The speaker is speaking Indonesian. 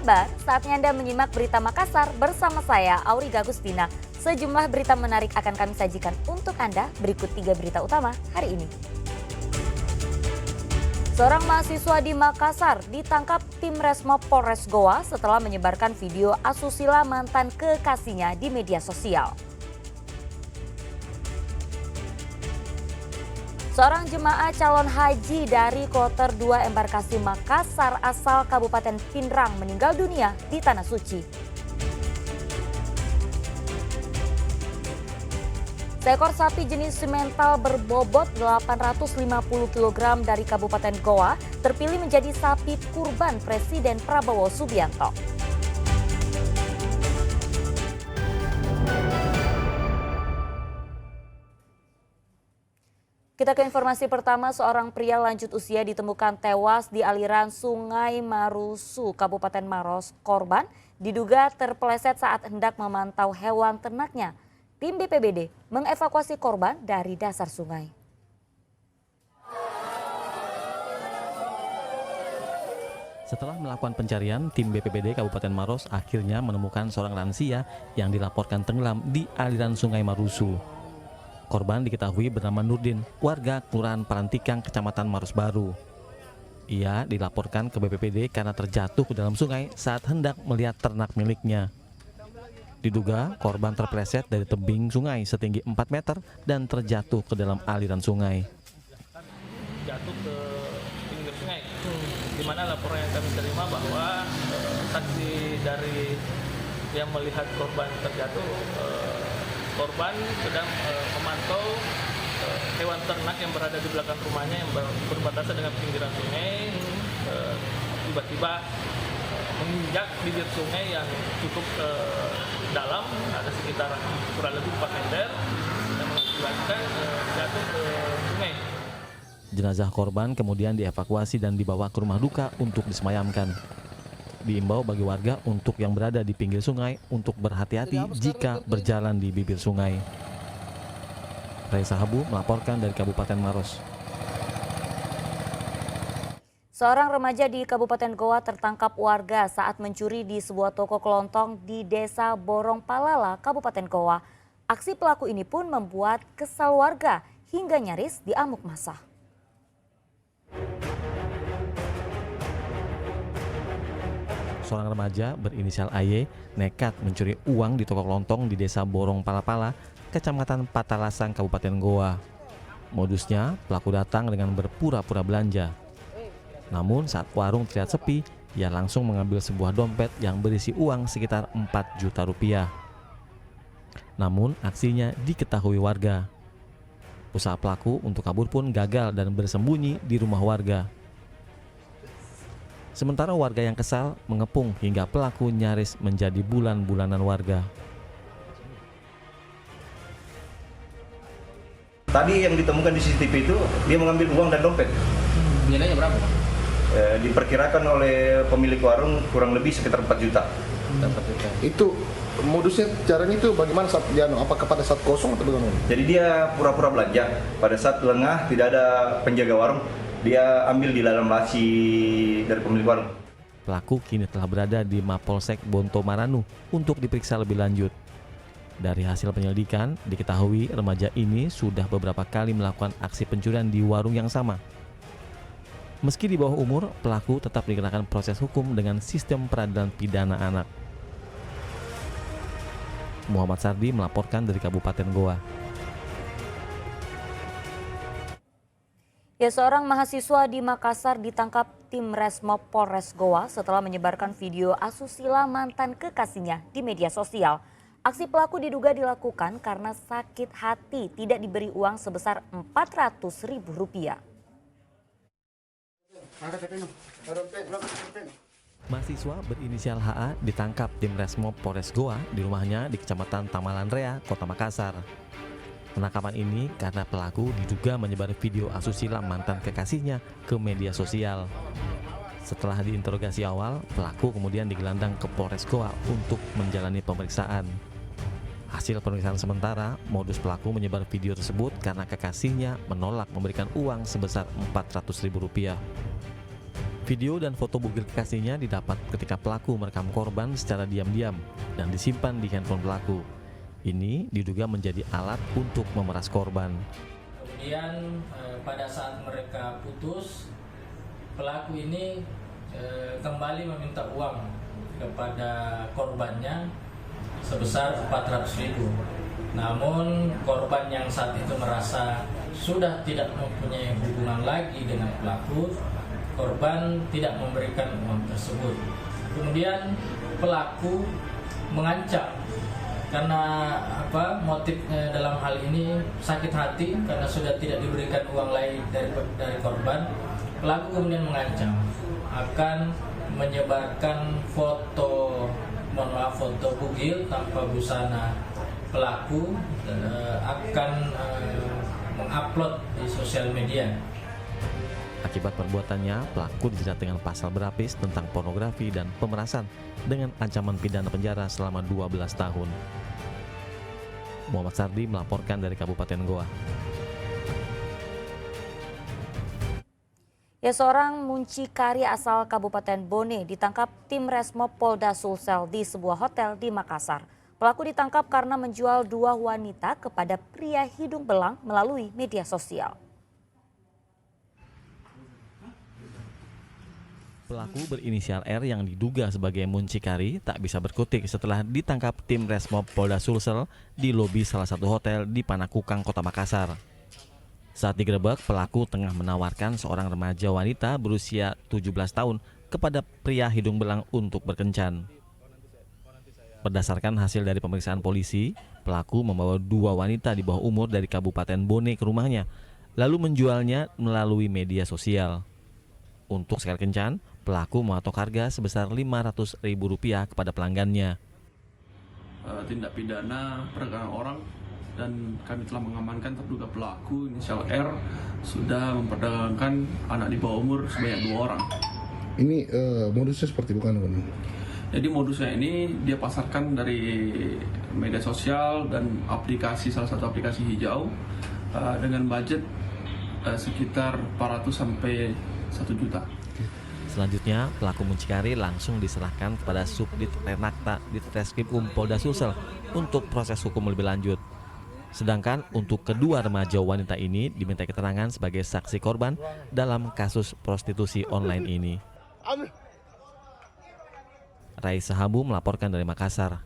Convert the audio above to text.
kabar? Saatnya Anda menyimak berita Makassar bersama saya, Auriga Agustina. Sejumlah berita menarik akan kami sajikan untuk Anda. Berikut 3 berita utama hari ini. Seorang mahasiswa di Makassar ditangkap tim Resmob Polres Goa setelah menyebarkan video asusila mantan kekasihnya di media sosial. Seorang jemaah calon haji dari kloter 2 embarkasi Makassar asal Kabupaten Pindrang meninggal dunia di Tanah Suci. Seekor sapi jenis simental berbobot 850 kg dari Kabupaten Goa terpilih menjadi sapi kurban Presiden Prabowo Subianto. Kita ke informasi pertama, seorang pria lanjut usia ditemukan tewas di aliran Sungai Marusu, Kabupaten Maros. Korban diduga terpeleset saat hendak memantau hewan ternaknya. Tim BPBD mengevakuasi korban dari dasar sungai. Setelah melakukan pencarian, tim BPBD Kabupaten Maros akhirnya menemukan seorang lansia yang dilaporkan tenggelam di aliran Sungai Marusu. Korban diketahui bernama Nurdin, warga Kelurahan Parantikang, Kecamatan Maros Baru. Ia dilaporkan ke BPBD karena terjatuh ke dalam sungai saat hendak melihat ternak miliknya. Diduga korban terpeleset dari tebing sungai setinggi 4 meter dan terjatuh ke dalam aliran sungai. Jatuh ke pinggir sungai, di mana laporan yang kami terima bahwa saksi dari yang melihat korban terjatuh, korban sedang memantau hewan ternak yang berada di belakang rumahnya yang berbatasan dengan pinggiran sungai. Tiba-tiba menginjak bibir sungai yang cukup dalam, ada sekitar kurang lebih 4 meter, dan mengakibatkan jatuh ke sungai. Jenazah korban kemudian dievakuasi dan dibawa ke rumah duka untuk disemayamkan. Diimbau bagi warga untuk yang berada di pinggir sungai untuk berhati-hati jika berjalan di bibir sungai. Raisa Habu melaporkan dari Kabupaten Maros. Seorang remaja di Kabupaten Goa tertangkap warga saat mencuri di sebuah toko kelontong di Desa Borong Palala, Kabupaten Goa. Aksi pelaku ini pun membuat kesal warga hingga nyaris diamuk massa. Seorang remaja berinisial AY nekat mencuri uang di toko kelontong di Desa Borong Palapala, Kecamatan Patalasang, Kabupaten Goa. Modusnya, pelaku datang dengan berpura-pura belanja. Namun saat warung terlihat sepi, ia langsung mengambil sebuah dompet yang berisi uang sekitar 4 juta rupiah. Namun aksinya diketahui warga. Usaha pelaku untuk kabur pun gagal dan bersembunyi di rumah warga. Sementara warga yang kesal mengepung hingga pelaku nyaris menjadi bulan-bulanan warga. Tadi yang ditemukan di CCTV itu dia mengambil uang dan dompet. Nilainya berapa, Pak? Diperkirakan oleh pemilik warung kurang lebih sekitar 4 juta. Itu modusnya, caranya itu bagaimana saat dia, apakah pada saat kosong atau bagaimana? Jadi dia pura-pura belanja. Pada saat lengah tidak ada penjaga warung, dia ambil di dalam laci dari pemilik warung. Pelaku kini telah berada di Mapolsek Bonto Maranu untuk diperiksa lebih lanjut. Dari hasil penyelidikan, diketahui remaja ini sudah beberapa kali melakukan aksi pencurian di warung yang sama. Meski di bawah umur, pelaku tetap dikenakan proses hukum dengan sistem peradilan pidana anak. Muhammad Sardi melaporkan dari Kabupaten Goa. Ya, seorang mahasiswa di Makassar ditangkap tim Resmob Polres Goa setelah menyebarkan video asusila mantan kekasihnya di media sosial. Aksi pelaku diduga dilakukan karena sakit hati tidak diberi uang sebesar Rp400.000. Mahasiswa berinisial HA ditangkap tim Resmob Polres Goa di rumahnya di Kecamatan Tamalan Rea, Kota Makassar. Penangkapan ini karena pelaku diduga menyebar video asusila mantan kekasihnya ke media sosial. Setelah diinterogasi awal, pelaku kemudian digelandang ke Polres Goa untuk menjalani pemeriksaan. Hasil pemeriksaan sementara, modus pelaku menyebar video tersebut karena kekasihnya menolak memberikan uang sebesar Rp400.000. Video dan foto bugil kekasihnya didapat ketika pelaku merekam korban secara diam-diam dan disimpan di handphone pelaku. Ini diduga menjadi alat untuk memeras korban. Kemudian pada saat mereka putus, pelaku ini kembali meminta uang kepada korbannya sebesar 400.000. Namun korban yang saat itu merasa sudah tidak mempunyai hubungan lagi dengan pelaku, korban tidak memberikan uang tersebut. Kemudian pelaku mengancam karena motif dalam hal ini sakit hati karena sudah tidak diberikan uang lain dari korban. Pelaku kemudian mengancam akan menyebarkan foto bugil tanpa busana pelaku, akan mengupload di sosial media. Akibat perbuatannya, pelaku dijerat dengan pasal berlapis tentang pornografi dan pemerasan dengan ancaman pidana penjara selama 12 tahun. Muhammad Sardi melaporkan dari Kabupaten Goa. Seorang muncikari asal Kabupaten Bone ditangkap tim Resmob Polda Sulsel di sebuah hotel di Makassar. Pelaku ditangkap karena menjual 2 wanita kepada pria hidung belang melalui media sosial. Pelaku berinisial R yang diduga sebagai muncikari tak bisa berkutik setelah ditangkap tim Resmob Polda Sulsel di lobi salah satu hotel di Panakukang, Kota Makassar. Saat digerebek, pelaku tengah menawarkan seorang remaja wanita berusia 17 tahun kepada pria hidung belang untuk berkencan. Berdasarkan hasil dari pemeriksaan polisi, pelaku membawa 2 wanita di bawah umur dari Kabupaten Bone ke rumahnya, lalu menjualnya melalui media sosial. Untuk sekali kencan, pelaku mematok harga sebesar Rp500.000 kepada pelanggannya. Tindak pidana perdagangan orang, dan kami telah mengamankan terduga pelaku inisial R sudah memperdagangkan anak di bawah umur sebanyak 2 orang. Ini modusnya seperti bukan? Jadi modusnya ini dia pasarkan dari media sosial dan salah satu aplikasi hijau dengan budget sekitar 400 sampai 1 juta. Selanjutnya, pelaku muncikari langsung diserahkan kepada Subdit Renakta Ditreskrimum Polda Sulsel untuk proses hukum lebih lanjut. Sedangkan untuk kedua remaja wanita ini diminta keterangan sebagai saksi korban dalam kasus prostitusi online ini. Raisa Habu melaporkan dari Makassar.